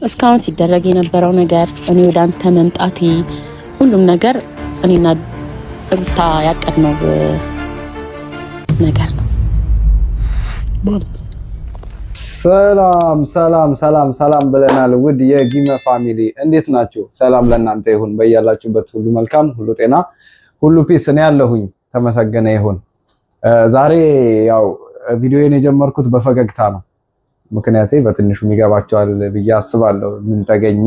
እስካሁን ሲደረግ የነበረው ነገር እኔ ወደ አንተ መምጣቴ ሁሉም ነገር እኔና ሩታ ያቀድነው ነገር ነው ማለት። ሰላም ሰላም ሰላም ሰላም ብለናል። ውድ የጊመ ፋሚሊ እንዴት ናችሁ? ሰላም ለእናንተ ይሁን። በያላችሁበት ሁሉ መልካም፣ ሁሉ ጤና፣ ሁሉ ፒስ። እኔ ያለሁኝ ተመሰገነ ይሁን። ዛሬ ያው ቪዲዮዬን የጀመርኩት በፈገግታ ነው። ምክንያቴ በትንሹ ይገባቸዋል ብዬ አስባለሁ። ምን ተገኘ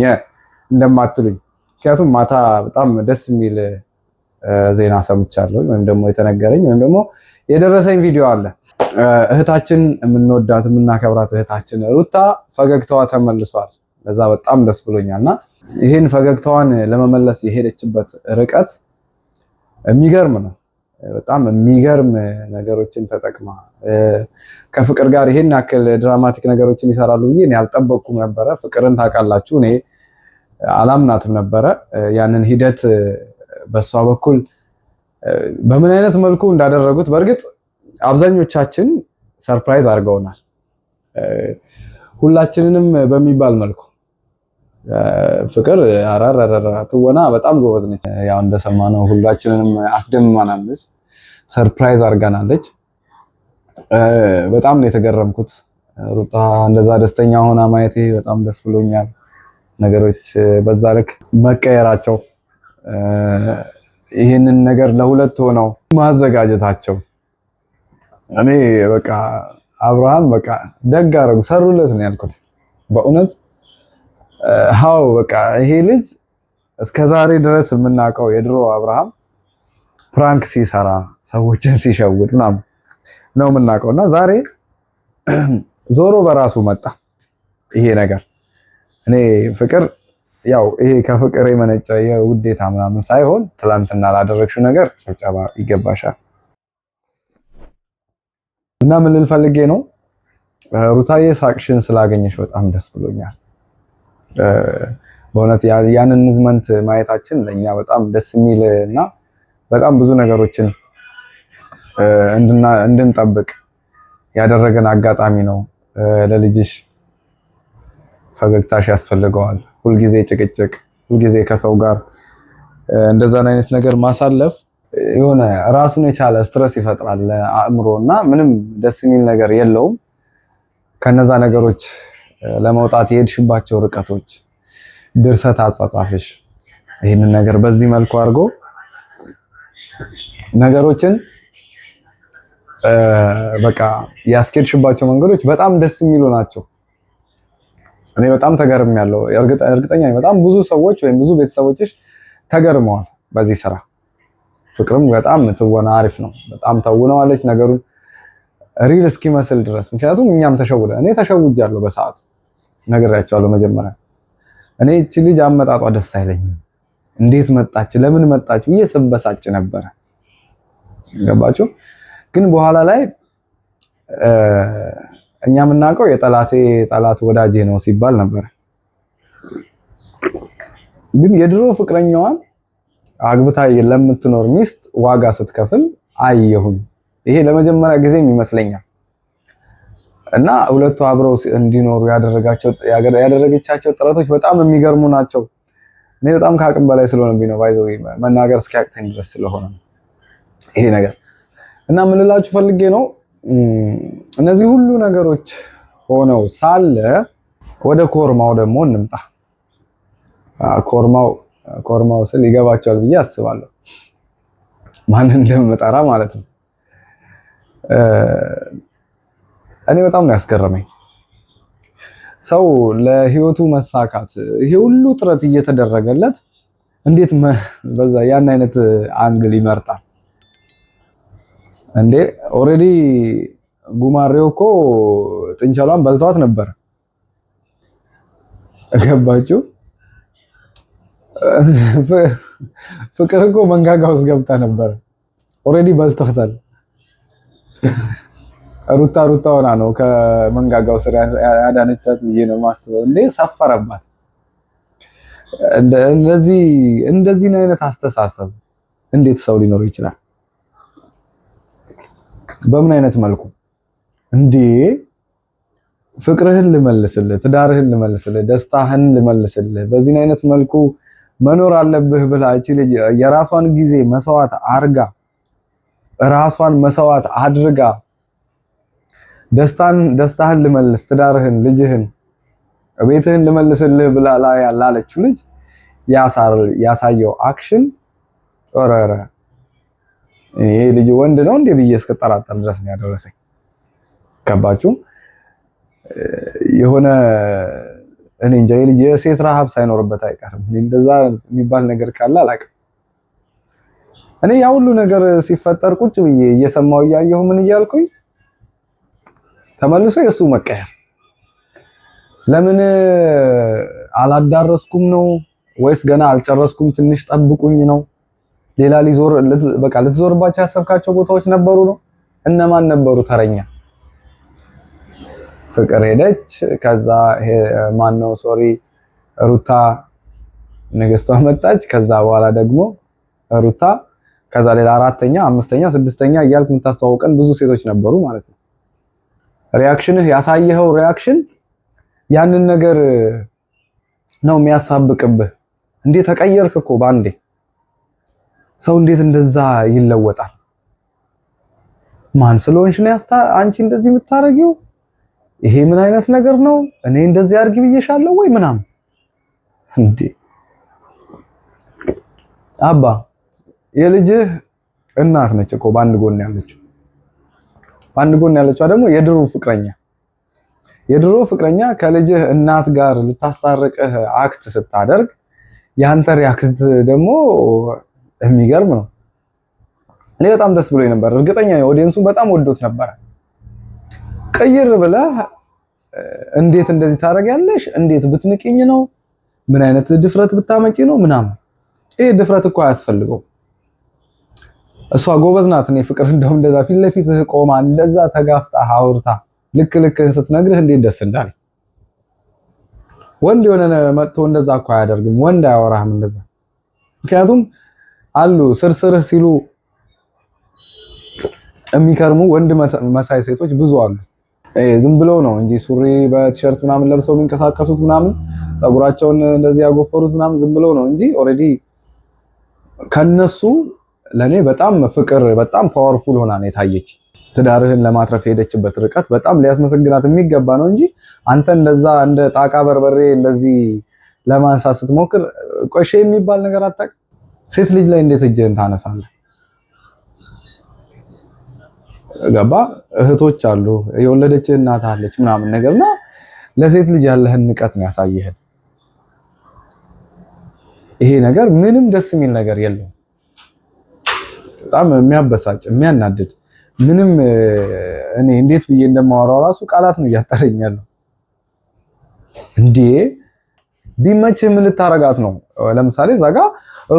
እንደማትሉኝ፣ ምክንያቱም ማታ በጣም ደስ የሚል ዜና ሰምቻለሁ፣ ወይም ደግሞ የተነገረኝ ወይም ደግሞ የደረሰኝ ቪዲዮ አለ። እህታችን የምንወዳት የምናከብራት እህታችን ሩታ ፈገግታዋ ተመልሷል። ለዛ በጣም ደስ ብሎኛልና ይህን ፈገግታዋን ለመመለስ የሄደችበት ርቀት የሚገርም ነው። በጣም የሚገርም ነገሮችን ተጠቅማ ከፍቅር ጋር ይሄን ያክል ድራማቲክ ነገሮችን ይሰራሉ ብዬ እኔ አልጠበቅኩም ነበረ። ፍቅርን ታውቃላችሁ፣ እኔ አላምናትም ነበረ። ያንን ሂደት በሷ በኩል በምን አይነት መልኩ እንዳደረጉት በእርግጥ አብዛኞቻችን ሰርፕራይዝ አድርገውናል። ሁላችንንም በሚባል መልኩ ፍቅር አራራራ ትወና በጣም ጎበዝ ነች። ያው እንደሰማነው ሁላችንንም አስደምማናለች፣ ሰርፕራይዝ አድርጋናለች። በጣም ነው የተገረምኩት። ሩታ እንደዛ ደስተኛ ሆና ማየቴ በጣም ደስ ብሎኛል። ነገሮች በዛ ልክ መቀየራቸው፣ ይህንን ነገር ለሁለት ሆነው ማዘጋጀታቸው፣ እኔ በቃ አብርሃም በቃ ደግ አደረጉ፣ ሰሩለት ነው ያልኩት በእውነት። ሃው በቃ ይሄ ልጅ እስከዛሬ ድረስ የምናውቀው የድሮ አብርሃም ፕራንክ ሲሰራ ሰዎችን ሲሸውድ ምናምን ነው የምናውቀው እና ዛሬ ዞሮ በራሱ መጣ ይሄ ነገር። እኔ ፍቅር ያው ይሄ ከፍቅር የመነጨ የውዴታ ምናምን ሳይሆን ትላንትና ላደረግሽው ነገር ጭብጨባ ይገባሻል። እና ምን ልል ፈልጌ ነው ሩታዬ፣ ሳቅሽን ስላገኘሽ በጣም ደስ ብሎኛል። በእውነት ያንን ሙቭመንት ማየታችን ለኛ በጣም ደስ የሚል እና በጣም ብዙ ነገሮችን እንድንጠብቅ ያደረገን አጋጣሚ ነው። ለልጅሽ ፈገግታሽ ያስፈልገዋል። ሁልጊዜ ጭቅጭቅ፣ ሁልጊዜ ከሰው ጋር እንደዛን አይነት ነገር ማሳለፍ የሆነ ራሱን የቻለ ስትረስ ይፈጥራል ለአእምሮ እና ምንም ደስ የሚል ነገር የለውም። ከነዛ ነገሮች ለመውጣት የሄድሽባቸው ርቀቶች፣ ድርሰት አጻጻፍሽ ይህንን ነገር በዚህ መልኩ አድርጎ ነገሮችን በቃ ያስኬድሽባቸው መንገዶች በጣም ደስ የሚሉ ናቸው። እኔ በጣም ተገርሜያለሁ። እርግጠኛ ነኝ በጣም ብዙ ሰዎች ወይም ብዙ ቤተሰቦችሽ ተገርመዋል በዚህ ስራ። ፍቅርም በጣም ትወና አሪፍ ነው። በጣም ተውነዋለች ነገሩን ሪል እስኪመስል ድረስ። ምክንያቱም እኛም እኔ ተሸውጃለሁ በሰዓቱ ነግሬያቸዋለሁ። መጀመሪያ እኔ እቺ ልጅ አመጣጧ ደስ አይለኝም፣ እንዴት መጣች ለምን መጣች ብዬ ስበሳጭ ነበረ። ገባችሁ? ግን በኋላ ላይ እኛ የምናውቀው የጠላቴ ጠላት ወዳጄ ነው ሲባል ነበር። ግን የድሮ ፍቅረኛዋን አግብታ ለምትኖር ሚስት ዋጋ ስትከፍል አየሁኝ። ይሄ ለመጀመሪያ ጊዜም ይመስለኛል። እና ሁለቱ አብረው እንዲኖሩ ያደረገቻቸው ጥረቶች በጣም የሚገርሙ ናቸው። እኔ በጣም ከአቅም በላይ ስለሆነብኝ ነው ባይዘው መናገር እስኪያቅተኝ ድረስ ስለሆነ ይሄ ነገር። እና ምን ልላችሁ ፈልጌ ነው እነዚህ ሁሉ ነገሮች ሆነው ሳለ ወደ ኮርማው ደግሞ እንምጣ። ኮርማው ስል ይገባቸዋል ብዬ አስባለሁ፣ ማን እንደምጠራ ማለት ነው። እኔ በጣም ነው ያስገረመኝ። ሰው ለህይወቱ መሳካት ይሄ ሁሉ ጥረት እየተደረገለት እንዴት በዛ ያን አይነት አንግል ይመርጣል እንዴ? ኦሬዲ ጉማሬው እኮ ጥንቸሏን በልቷት ነበር። ገባችሁ? ፍቅር እኮ መንጋጋ ውስጥ ገብታ ነበር። ኦሬዲ በልቷታል። ሩታ ሆና ነው ከመንጋጋው ስር ያዳነቻት ብዬ ነው የማስበው። እንዴ ሰፈረባት። እንደዚህ አይነት አስተሳሰብ እንዴት ሰው ሊኖር ይችላል? በምን አይነት መልኩ እንዴ? ፍቅርህን ልመልስልህ፣ ትዳርህን ልመልስልህ፣ ደስታህን ልመልስልህ፣ በዚህ አይነት መልኩ መኖር አለብህ ብላ እቺ ልጅ የራሷን ጊዜ መስዋዕት አርጋ ራሷን መስዋዕት አድርጋ ደስታህን ልመልስ፣ ትዳርህን፣ ልጅህን፣ ቤትህን ልመልስልህ ብላ ላለችው ልጅ ያሳየው አክሽን ኦረረ ይሄ ልጅ ወንድ ነው እንዴ ብዬ እስከጠራጠር ድረስ ነው ያደረሰኝ። ከባችሁ የሆነ እኔ እንጃ የልጅ የሴት ረሃብ ሳይኖርበት አይቀርም። እንደዛ የሚባል ነገር ካለ አላውቅም። እኔ ያ ሁሉ ነገር ሲፈጠር ቁጭ ብዬ እየሰማው እያየሁ ምን እያልኩኝ ተመልሶ የሱ መቀየር ለምን አላዳረስኩም ነው ወይስ ገና አልጨረስኩም ትንሽ ጠብቁኝ ነው? ሌላ በቃ ልትዞርባቸው ያሰብካቸው ቦታዎች ነበሩ ነው? እነማን ነበሩ? ተረኛ ፍቅር ሄደች። ከዛ ማነው ሶሪ ሩታ ንግስቷ መጣች። ከዛ በኋላ ደግሞ ሩታ ከዛ ሌላ አራተኛ፣ አምስተኛ፣ ስድስተኛ እያልክ የምታስተዋውቀን ብዙ ሴቶች ነበሩ ማለት ነው። ሪአክሽንህ ያሳየኸው ሪአክሽን ያንን ነገር ነው የሚያሳብቅብህ። እንዴት ተቀየርክ እኮ ባንዴ። ሰው እንዴት እንደዛ ይለወጣል? ማን ስለሆንሽ ነው አንቺ እንደዚህ የምታረጊው? ይሄ ምን አይነት ነገር ነው? እኔ እንደዚህ አድርጊ ብዬሻለሁ ወይ ምናምን እንዴ? አባ የልጅህ እናት ነች እኮ በአንድ ጎን ያለችው። በአንድ ጎን ያለችው ደግሞ የድሮ ፍቅረኛ ከልጅህ እናት ጋር ልታስታርቅህ አክት ስታደርግ ያንተ ሪአክት ደግሞ የሚገርም ነው። እኔ በጣም ደስ ብሎኝ ነበር። እርግጠኛ ኦዲየንሱ በጣም ወዶት ነበር። ቀይር ብለህ እንዴት እንደዚህ ታደርጊያለሽ? እንዴት ብትንቂኝ ነው? ምን አይነት ድፍረት ብታመጪ ነው ምናምን። ይሄ ድፍረት እኮ አያስፈልገው። እሷ ጎበዝ ናት። እኔ ፍቅር እንደውም እንደዛ ፊት ለፊት ቆማ እንደዛ ተጋፍጣ አውርታ ልክ ስትነግርህ እንዴት ደስ እንዳለኝ። ወንድ የሆነ መጥቶ እንደዛ እኮ አያደርግም። ወንድ አያወራህም እንደዛ። ምክንያቱም አሉ ስርስርህ ሲሉ የሚከርሙ ወንድ መሳይ ሴቶች ብዙ አሉ። ዝም ብለው ነው እንጂ ሱሪ በቲሸርት ምናምን ለብሰው የሚንቀሳቀሱት ምናምን ፀጉራቸውን እንደዚህ ያጎፈሩት ምናምን ዝም ብለው ነው እንጂ ኦሬዲ ከነሱ ለኔ በጣም ፍቅር በጣም ፓወርፉል ሆና ነው የታየች። ትዳርህን ለማትረፍ የሄደችበት ርቀት በጣም ሊያስመሰግናት የሚገባ ነው እንጂ አንተ እንደዛ እንደ ጣቃ በርበሬ እንደዚህ ለማንሳት ስትሞክር ቆሼ የሚባል ነገር አታውቅም። ሴት ልጅ ላይ እንዴት እጅህን ታነሳለህ? ገባ? እህቶች አሉ፣ የወለደችህ እናት አለች ምናምን ነገርና ለሴት ልጅ ያለህን ንቀት ነው ያሳየህን። ይሄ ነገር ምንም ደስ የሚል ነገር የለውም። በጣም የሚያበሳጭ የሚያናድድ ምንም እኔ እንዴት ብዬ እንደማወራው ራሱ ቃላት ነው እያጠረኝ ያለው። እንዴ ቢመችህ ምን ልታረጋት ነው? ለምሳሌ እዛ ጋ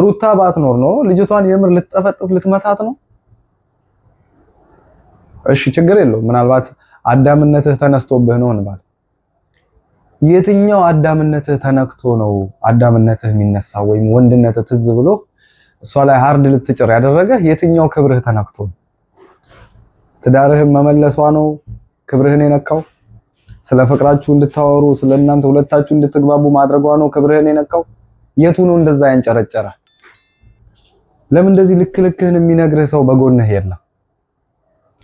ሩታ ባትኖር ነው ልጅቷን የምር ልትጠፈጥፍ ልትመታት ነው? እሺ ችግር የለውም። ምናልባት አዳምነትህ ተነስቶብህ ነው እንባል። የትኛው አዳምነትህ ተነክቶ ነው አዳምነትህ የሚነሳው? ወይም ወንድነትህ ትዝ ብሎ እሷ ላይ ሃርድ ልትጭር ያደረገህ የትኛው ክብርህ ተነክቶ ነው? ትዳርህን መመለሷ ነው ክብርህን የነካው? ስለ ፍቅራችሁ እንድታወሩ ስለ እናንተ ሁለታችሁ እንድትግባቡ ማድረጓ ነው ክብርህን የነካው? የቱ ነው እንደዛ ያንጨረጨረ? ለምን እንደዚህ ልክህን የሚነግርህ ሰው በጎንህ የለም?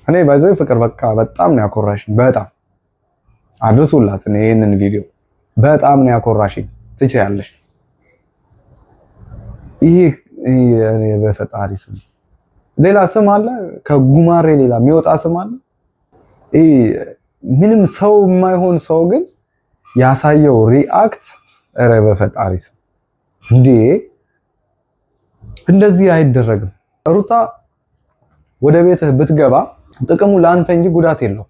እኔ ባይዘው ፍቅር በቃ በጣም ነው ያኮራሽኝ። በጣም አድርሱላት ይሄንን ቪዲዮ። በጣም ነው ያኮራሽኝ። ትችያለሽ። ይሄ በፈጣሪ ስም ሌላ ስም አለ? ከጉማሬ ሌላ የሚወጣ ስም አለ? ይሄ ምንም ሰው የማይሆን ሰው ግን ያሳየው ሪአክት፣ ኧረ በፈጣሪ ስም እንዴ! እንደዚህ አይደረግም። ሩታ ወደ ቤትህ ብትገባ ጥቅሙ ለአንተ እንጂ ጉዳት የለው።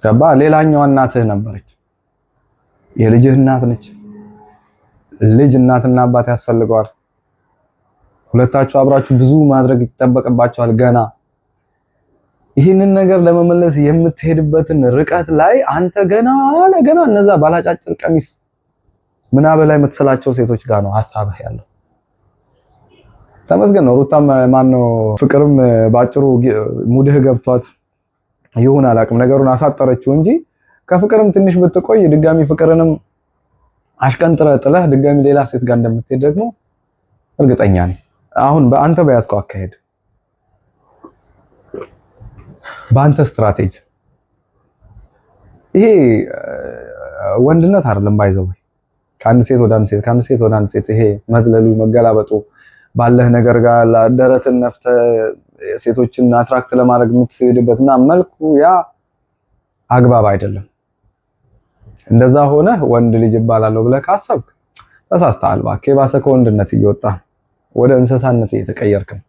ገባ? ሌላኛዋ እናትህ ነበረች። የልጅህ እናት ነች። ልጅ እናትና አባት ያስፈልገዋል። ሁለታችሁ አብራችሁ ብዙ ማድረግ ይጠበቅባችኋል ገና። ይህንን ነገር ለመመለስ የምትሄድበትን ርቀት ላይ አንተ ገና እነዛ ባላጫጭር ቀሚስ ምናምን ላይ የምትስላቸው ሴቶች ጋር ነው ሐሳብህ ያለው። ተመስገን ነው። ሩታም ማነው ፍቅርም ባጭሩ ሙድህ ገብቷት ይሁን አላውቅም ነገሩን አሳጠረችው እንጂ ከፍቅርም ትንሽ ብትቆይ ድጋሚ ፍቅርንም አሽቀንጥረ ጥለህ ድጋሚ ሌላ ሴት ጋር እንደምትሄድ ደግሞ እርግጠኛ ነኝ። አሁን በአንተ በያዝከው አካሄድ በአንተ ስትራቴጂ ይሄ ወንድነት አይደለም ባይዘው ከአንድ ሴት ወደ አንድ ሴት ከአንድ ሴት ወደ አንድ ሴት ይሄ መዝለሉ መገላበጡ ባለህ ነገር ጋር ደረትን ነፍተህ ሴቶችን አትራክት ለማድረግ የምትሄድበትና መልኩ ያ አግባብ አይደለም። እንደዛ ሆነ ወንድ ልጅ ይባላለሁ ብለህ ካሰብክ ተሳስተሃል። እባክህ የባሰ ከወንድነት እየወጣ ወደ እንስሳነት እየተቀየርክ ነው።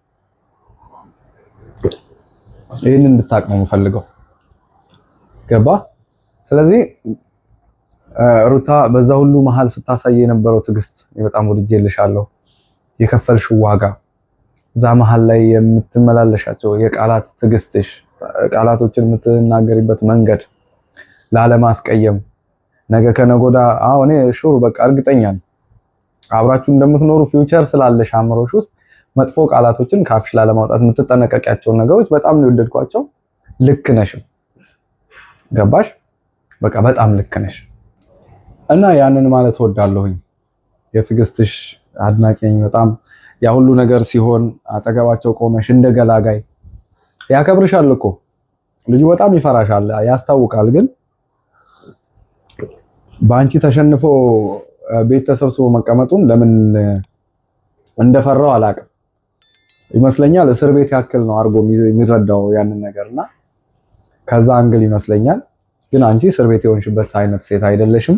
ይሄንን እንድታቅ ነው የምፈልገው። ገባ? ስለዚህ ሩታ በዛ ሁሉ መሃል ስታሳይ የነበረው ትዕግስት በጣም ወድጄልሻለሁ። የከፈልሽው ዋጋ እዛ መሃል ላይ የምትመላለሻቸው የቃላት ትዕግስትሽ፣ ቃላቶችን የምትናገሪበት መንገድ ላለማስቀየም ነገ ከነጎዳ እኔ ሹር በቃ እርግጠኛ ነኝ አብራችሁ እንደምትኖሩ ፊውቸር ስላለሽ አእምሮሽ ውስጥ መጥፎ ቃላቶችን ካፍሽ ላለማውጣት የምትጠነቀቂያቸውን ነገሮች በጣም ነው የወደድኳቸው። ልክ ነሽም። ገባሽ? በቃ በጣም ልክ ነሽ እና ያንን ማለት ወዳለሁኝ። የትዕግስትሽ አድናቂ ነኝ በጣም። ያ ሁሉ ነገር ሲሆን አጠገባቸው ቆመሽ እንደገላጋይ ያከብርሻል እኮ ልጁ በጣም ይፈራሻል ያስታውቃል። ግን በአንቺ ተሸንፎ ቤት ተሰብስቦ መቀመጡን ለምን እንደፈራው አላውቅም። ይመስለኛል እስር ቤት ያክል ነው አድርጎ የሚረዳው ያንን ነገርና ከዛ አንግል ይመስለኛል። ግን አንቺ እስር ቤት የሆንሽበት አይነት ሴት አይደለሽም።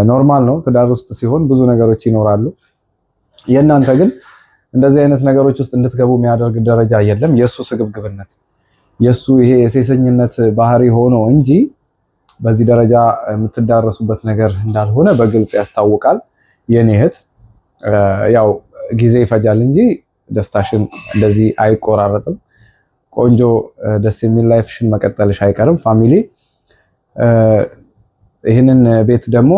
ኖርማል ነው ትዳር ውስጥ ሲሆን ብዙ ነገሮች ይኖራሉ። የእናንተ ግን እንደዚህ አይነት ነገሮች ውስጥ እንድትገቡ የሚያደርግ ደረጃ የለም። የሱ ስግብግብነት የሱ ይሄ የሴሰኝነት ባህሪ ሆኖ እንጂ በዚህ ደረጃ የምትዳረሱበት ነገር እንዳልሆነ በግልጽ ያስታውቃል። የኔ እህት ያው ጊዜ ይፈጃል እንጂ ደስታሽን እንደዚህ አይቆራረጥም። ቆንጆ ደስ የሚል ላይፍሽን መቀጠልሽ አይቀርም። ፋሚሊ ይህንን ቤት ደግሞ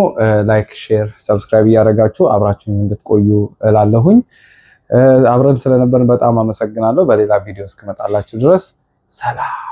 ላይክ፣ ሼር፣ ሰብስክራይብ እያደረጋችሁ አብራችሁኝ እንድትቆዩ እላለሁኝ። አብረን ስለነበርን በጣም አመሰግናለሁ። በሌላ ቪዲዮ እስክመጣላችሁ ድረስ ሰላም።